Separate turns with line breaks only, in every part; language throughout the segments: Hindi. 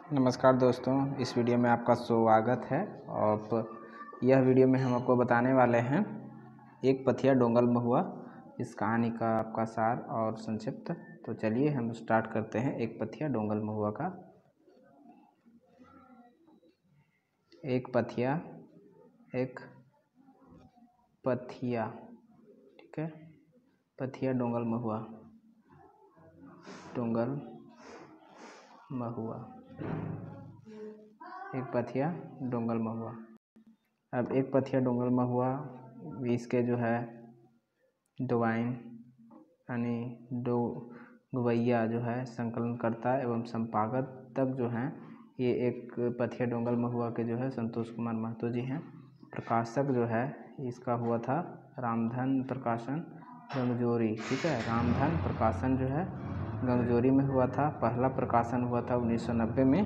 नमस्कार दोस्तों, इस वीडियो में आपका स्वागत है। और यह वीडियो में हम आपको बताने वाले हैं एक पथिया डोंगल महुआ, इस कहानी का आपका सार और संक्षिप्त। तो चलिए हम स्टार्ट करते हैं एक पथिया डोंगल महुआ का। एक पथिया ठीक है, पथिया डोंगल महुआ एक पथिया डोंगल महुआ। अब एक पथिया डोंगल महुआ इसके जो है डोगाइन यानी गवैया जो है संकलनकर्ता एवं संपादक तक जो हैं ये एक पथिया डोंगल महुआ के जो है संतोष कुमार महतो जी हैं। प्रकाशक जो है इसका हुआ था रामधन प्रकाशन गंगजोरी। ठीक है, रामधन प्रकाशन जो है गंगजोरी में हुआ था। पहला प्रकाशन हुआ था 1990 में।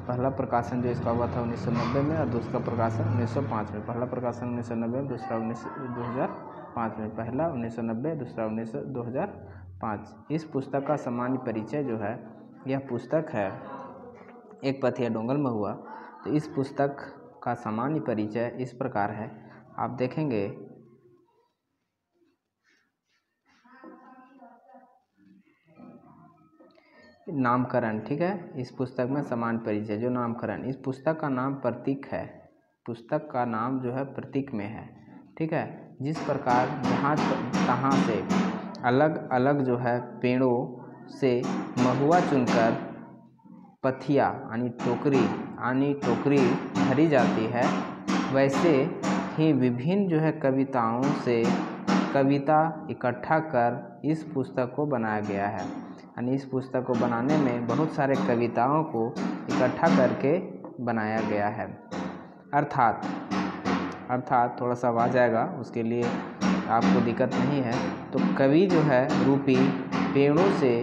पहला प्रकाशन जो इसका हुआ था 1990 में और दूसरा प्रकाशन 1905 में। पहला प्रकाशन 1990 में, दूसरा 2005 में। पहला 1990, दूसरा 2005। इस पुस्तक का सामान्य परिचय जो है, यह पुस्तक है एक पथिया डोंगल महुआ। तो इस पुस्तक का सामान्य परिचय इस प्रकार है, आप देखेंगे नामकरण। ठीक है, इस पुस्तक में सामान्य परिचय जो नामकरण, इस पुस्तक का नाम प्रतीक है। पुस्तक का नाम जो है प्रतीक में है। ठीक है, जिस प्रकार जहाँ तहाँ से अलग अलग जो है पेड़ों से महुआ चुनकर पथिया यानी टोकरी भरी जाती है, वैसे ही विभिन्न जो है कविताओं से कविता इकट्ठा कर इस पुस्तक को बनाया गया है। यानी इस पुस्तक को बनाने में बहुत सारे कविताओं को इकट्ठा करके बनाया गया है। अर्थात थोड़ा सा आवाज़ आएगा, उसके लिए आपको दिक्कत नहीं है। तो कवि जो है रूपी पेड़ों से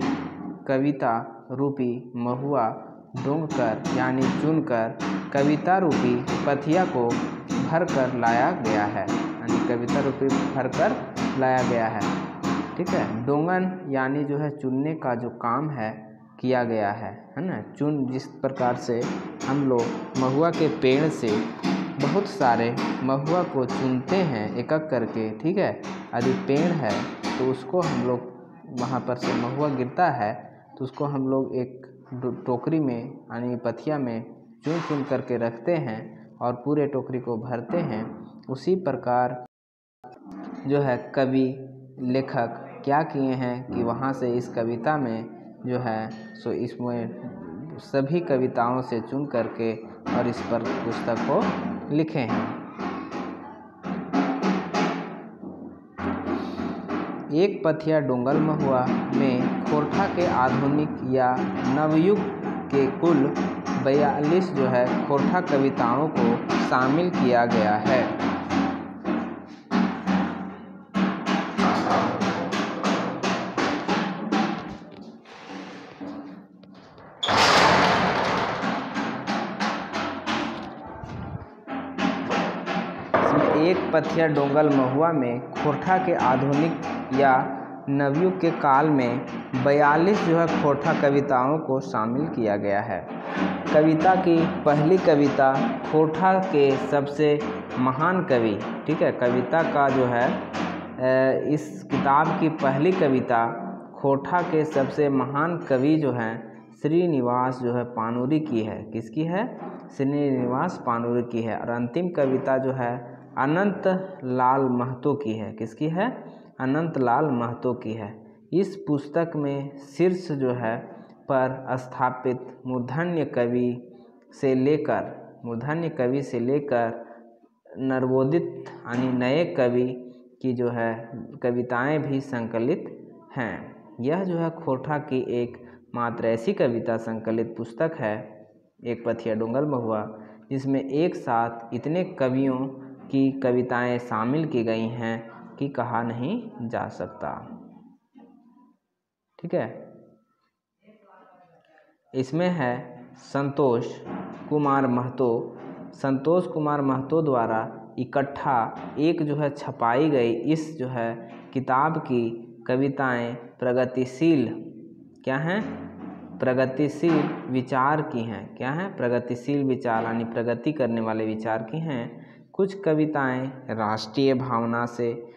कविता रूपी महुआ ढूंढकर यानी चुनकर कविता रूपी पथिया को भर कर लाया गया है। यानी कविता रूपी भर कर लाया गया है। ठीक है, डोंगन यानी जो है चुनने का जो काम है किया गया है ना। जिस प्रकार से हम लोग महुआ के पेड़ से बहुत सारे महुआ को चुनते हैं एक एक करके। ठीक है, यदि पेड़ है तो उसको हम लोग वहाँ पर से महुआ गिरता है तो उसको हम लोग एक टोकरी में यानी पथिया में चुन चुन करके रखते हैं और पूरे टोकरी को भरते हैं। उसी प्रकार जो है कवि लेखक क्या किए हैं कि वहाँ से इस कविता में जो है सो इसमें सभी कविताओं से चुन करके और इस पर पुस्तक को लिखे हैं। एक पथिया डोंगल महुआ में खोरठा के आधुनिक या नवयुग के कुल 42 जो है खोरठा कविताओं को शामिल किया गया है। एक पथिया डोंगल महुआ में खोरठा के आधुनिक या नवयुग के काल में 42 जो है खोरठा कविताओं को शामिल किया गया है। कविता की पहली कविता खोरठा के सबसे महान कवि, ठीक है, कविता का जो है इस किताब की पहली कविता खोरठा के सबसे महान कवि जो हैं श्रीनिवास जो है पानुरी की है। किसकी है? श्रीनिवास पानुरी की है। और अंतिम कविता जो है अनंत लाल महतो की है। किसकी है? अनंत लाल महतो की है। इस पुस्तक में शीर्ष जो है पर स्थापित मूर्धन्य कवि से लेकर नवोदित यानी नए कवि की जो है कविताएं भी संकलित हैं। यह जो है खोरठा की एक मात्र ऐसी कविता संकलित पुस्तक है एक पथिया डोंगल महुआ, जिसमें एक साथ इतने कवियों की कविताएं शामिल की गई हैं कि कहा नहीं जा सकता। ठीक है, इसमें है संतोष कुमार महतो द्वारा इकट्ठा एक जो है छपाई गई इस जो है किताब की कविताएं प्रगतिशील क्या हैं? प्रगतिशील विचार की हैं। क्या हैं? प्रगतिशील विचार यानी प्रगति करने वाले विचार की हैं। कुछ कविताएं राष्ट्रीय भावना से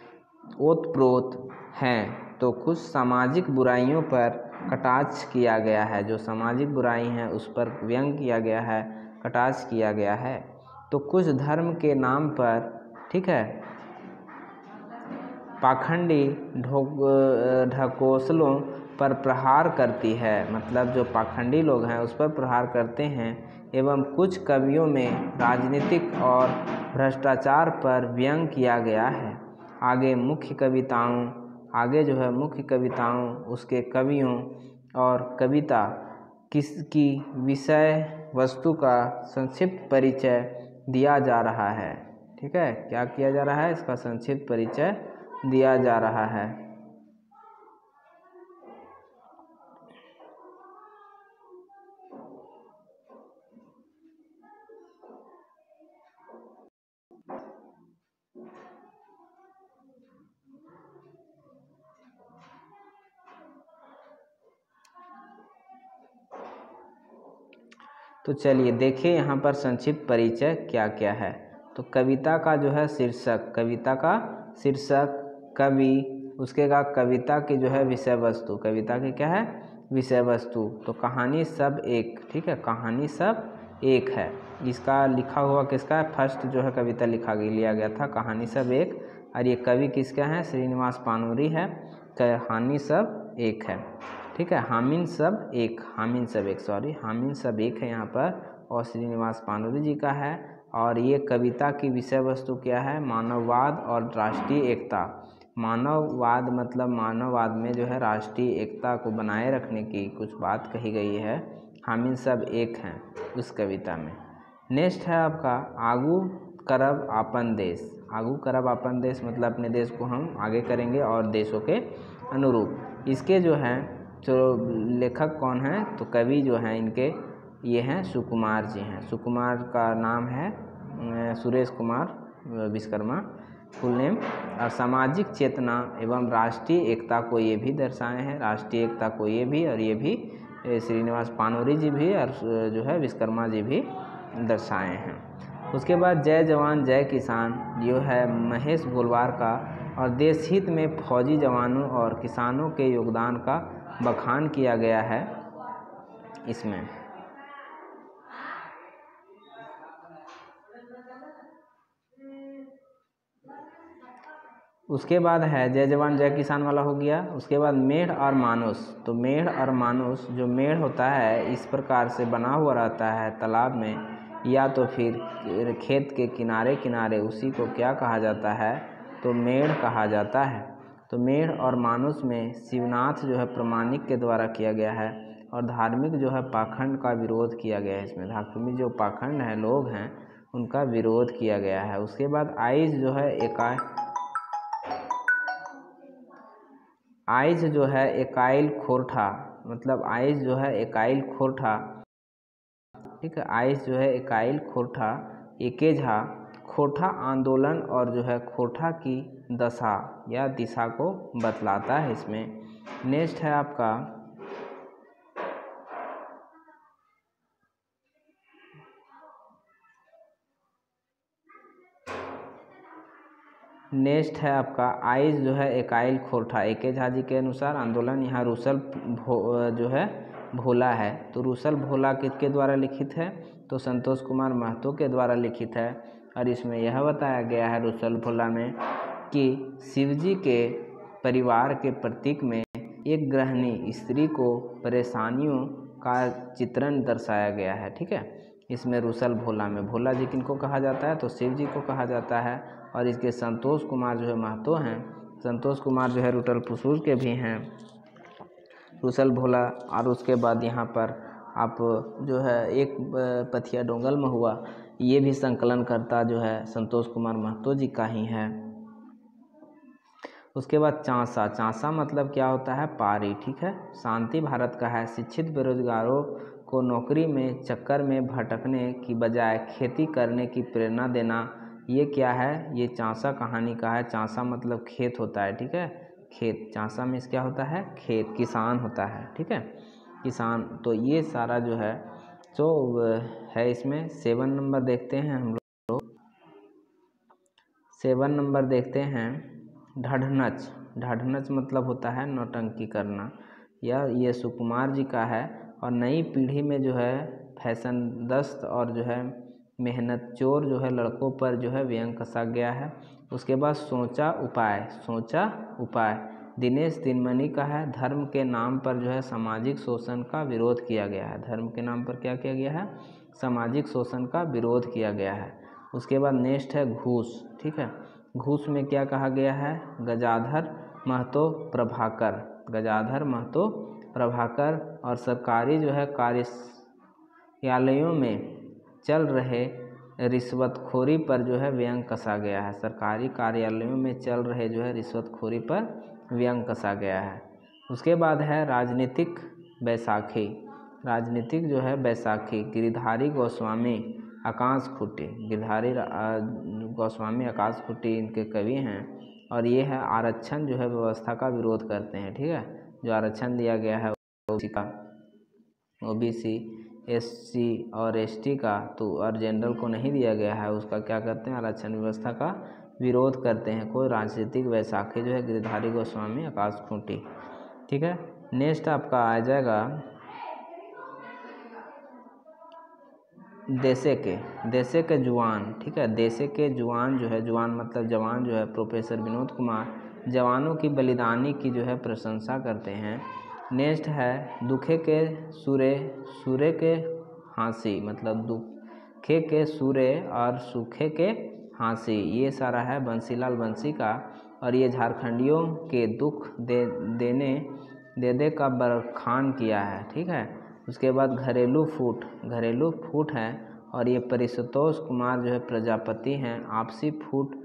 ओतप्रोत हैं तो कुछ सामाजिक बुराइयों पर कटाक्ष किया गया है। जो सामाजिक बुराई हैं उस पर व्यंग किया गया है, कटाक्ष किया गया है। तो कुछ धर्म के नाम पर, ठीक है, पाखंडी ढकोसलों पर प्रहार करती है। मतलब जो पाखंडी लोग हैं उस पर प्रहार करते हैं। एवं कुछ कवियों में राजनीतिक और भ्रष्टाचार पर व्यंग किया गया है। आगे जो है मुख्य कविताओं, उसके कवियों और कविता किसकी विषय वस्तु का संक्षिप्त परिचय दिया जा रहा है। ठीक है, क्या किया जा रहा है? इसका संक्षिप्त परिचय दिया जा रहा है। तो चलिए देखिए यहाँ पर संक्षिप्त परिचय क्या क्या है। तो कविता का जो है शीर्षक, कविता का शीर्षक, कवि, उसके बाद कविता की जो है विषय वस्तु, कविता की क्या है? विषय वस्तु। तो कहानी सब एक, ठीक है, कहानी सब एक है। इसका लिखा हुआ किसका है? फर्स्ट जो है कविता लिया गया था कहानी सब एक, और ये कवि किसका है? श्रीनिवास पानूरी है। कहानी सब एक है, ठीक है। हामिन सब एक है यहाँ पर, और श्रीनिवास पानूरी जी का है। और ये कविता की विषय वस्तु क्या है? मानववाद और राष्ट्रीय एकता। मानववाद मतलब मानववाद में जो है राष्ट्रीय एकता को बनाए रखने की कुछ बात कही गई है। हामिन सब एक हैं उस कविता में। नेक्स्ट है आपका आगू करब आपन देश। आगू करब आपन देश मतलब अपने देश को हम आगे करेंगे और देशों के अनुरूप। इसके जो है जो लेखक कौन है? तो कवि जो हैं इनके ये हैं सुकुमार जी हैं। सुकुमार का नाम है सुरेश कुमार विश्वकर्मा फुल नेम। और सामाजिक चेतना एवं राष्ट्रीय एकता को ये भी दर्शाए हैं, राष्ट्रीय एकता को ये भी, और ये भी श्रीनिवास पानूरी जी भी और जो है विश्वकर्मा जी भी दर्शाए हैं। उसके बाद जय जवान जय किसान जो है महेश गोलवार का, और देश हित में फौजी जवानों और किसानों के योगदान का बखान किया गया है इसमें। उसके बाद है जय जवान जय किसान वाला हो गया। उसके बाद मेढ़ और मानुष। तो मेढ़ और मानुष, जो मेढ़ होता है इस प्रकार से बना हुआ रहता है तालाब में या तो फिर खेत के किनारे किनारे, उसी को क्या कहा जाता है? तो मेढ़ कहा जाता है। तो मेढ़ और मानुष में शिवनाथ जो है प्रामाणिक के द्वारा किया गया है, और धार्मिक जो है पाखंड का विरोध किया गया है। इसमें धार्मिक जो पाखंड है लोग हैं उनका विरोध किया गया है। उसके बाद आइज जो है आइज जो है एकाइल खोरठा, मतलब आइज जो है एकाइल खोरठा, ठीक है, आइज जो है एकाइल खोरठा एकेझा खोरठा आंदोलन और जो है खोरठा की दशा या दिशा को बतलाता है इसमें। नेक्स्ट है आपका आइज जो है एकाइल खोरठा एकेझा जी के अनुसार आंदोलन यहाँ रुसल जो है भोला है। तो रुसल भोला किसके द्वारा लिखित है? तो संतोष कुमार महतो के द्वारा लिखित है। और इसमें यह बताया गया है रुसल भोला में कि शिवजी के परिवार के प्रतीक में एक गृहिणी स्त्री को परेशानियों का चित्रण दर्शाया गया है। ठीक है, इसमें रुसल भोला में भोला जी किनको कहा जाता है? तो शिव जी को कहा जाता है। और इसके संतोष कुमार जो है महतो हैं, संतोष कुमार जो है रुटल पुसूर के भी हैं, रुसल भोला। और उसके बाद यहाँ पर आप जो है एक पथिया डोंगल में हुआ, ये भी संकलन करता जो है संतोष कुमार महतो जी का ही है। उसके बाद चांसा। चांसा मतलब क्या होता है? पारी। ठीक है, शांति भारत का है। शिक्षित बेरोजगारों को नौकरी में चक्कर में भटकने की बजाय खेती करने की प्रेरणा देना, ये क्या है? ये चांसा कहानी का है। चांसा मतलब खेत होता है। ठीक है, खेत, चांसा में क्या होता है? खेत, किसान होता है। ठीक है, किसान। तो ये सारा जो है जो है इसमें 7 नंबर देखते हैं हम लोग। 7 नंबर देखते हैं ढाढ़नच। ढाढ़नच मतलब होता है नौटंकी करना। ये सुकुमार जी का है और नई पीढ़ी में जो है फैशनदस्त और जो है मेहनत चोर जो है लड़कों पर जो है व्यंग कसा गया है। उसके बाद सोचा उपाय दिनेश दिनमणि का है। धर्म के नाम पर जो है सामाजिक शोषण का विरोध किया गया है। धर्म के नाम पर क्या किया गया है? सामाजिक शोषण का विरोध किया गया है। उसके बाद नेक्स्ट है घूस। ठीक है, घूस में क्या कहा गया है? गजाधर महतो प्रभाकर और सरकारी जो है कार्यालयों में चल रहे रिश्वतखोरी पर जो है व्यंग कसा गया है। सरकारी कार्यालयों में चल रहे जो है रिश्वतखोरी पर व्यंग कसा गया है। उसके बाद है राजनीतिक बैसाखी। राजनीतिक जो है बैसाखी गिरिधारी गोस्वामी आकाश खुट्टी इनके कवि हैं और ये है आरक्षण जो है व्यवस्था का विरोध करते हैं। ठीक है, जो आरक्षण दिया गया है ओबीसी एससी और एसटी का तो और जनरल को नहीं दिया गया है, उसका क्या करते हैं? आरक्षण व्यवस्था का विरोध करते हैं। कोई राजनीतिक बैसाखी जो है गिरिधारी गोस्वामी आकाश खूंटी। ठीक है, नेक्स्ट आपका आ जाएगा देशे के जुआन। ठीक है, देशे के जुआन जो है, जुआन मतलब जवान जो है, प्रोफेसर विनोद कुमार जवानों की बलिदानी की जो है प्रशंसा करते हैं। नेक्स्ट है दुखे के सूरे के हाँसी, मतलब दुखे के सूरे और सूखे के हाँसी, ये सारा है बंसीलाल बंसी का और ये झारखंडियों के दुख दे का बरखान किया है। ठीक है, उसके बाद घरेलू फूट है और ये परिशुतोष कुमार जो है प्रजापति हैं। आपसी फूट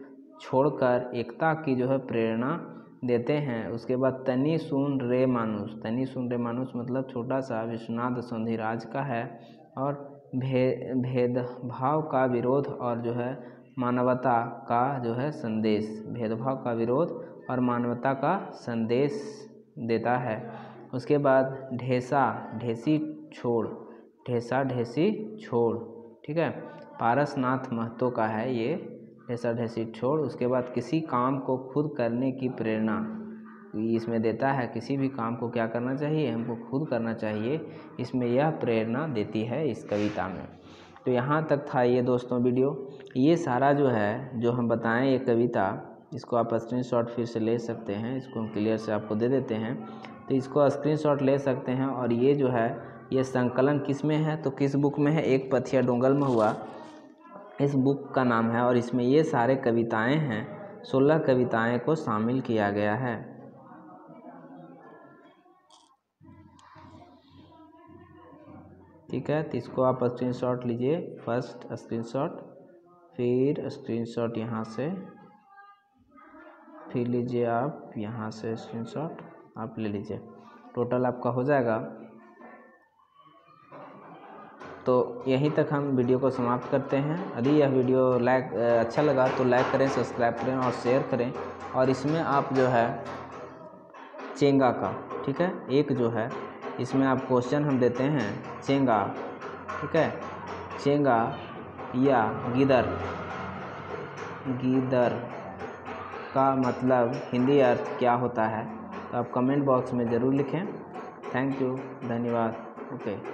छोड़कर एकता की जो है प्रेरणा देते हैं। उसके बाद तनी सुन रे मानुष मतलब छोटा सा विश्वनाथ सोंधिराज का है और भेदभाव का विरोध और जो है मानवता का जो है संदेश, भेदभाव का विरोध और मानवता का संदेश देता है। उसके बाद ढेसा ढेसी छोड़। ठीक है, पारसनाथ महतो का है ये ढेसा ढेसी छोड़। उसके बाद किसी काम को खुद करने की प्रेरणा इसमें देता है। किसी भी काम को क्या करना चाहिए? हमको खुद करना चाहिए, इसमें यह प्रेरणा देती है इस कविता में। तो यहाँ तक था ये दोस्तों वीडियो। ये सारा जो है जो हम बताएं ये कविता, इसको आप स्क्रीनशॉट फिर से ले सकते हैं। इसको हम क्लियर से आपको दे देते हैं, तो इसको स्क्रीनशॉट ले सकते हैं। और ये जो है ये संकलन किस में है? तो किस बुक में है? एक पथिया डोंगल में हुआ, इस बुक का नाम है और इसमें ये सारे कविताएं हैं, 16 कविताएं को शामिल किया गया है। ठीक है, तो इसको आप स्क्रीनशॉट लीजिए, फर्स्ट स्क्रीनशॉट, फिर स्क्रीनशॉट यहाँ से, फिर लीजिए आप यहाँ से स्क्रीनशॉट आप ले लीजिए, टोटल आपका हो जाएगा। तो यहीं तक हम वीडियो को समाप्त करते हैं। यदि यह वीडियो अच्छा लगा तो लाइक करें, सब्सक्राइब करें और शेयर करें। और इसमें आप जो है चेंगा का, ठीक है, एक जो है इसमें आप क्वेश्चन हम देते हैं चेंगा। ठीक है, चेंगा या गीदर का मतलब हिंदी अर्थ क्या होता है? तो आप कमेंट बॉक्स में ज़रूर लिखें। थैंक यू, धन्यवाद। ओके।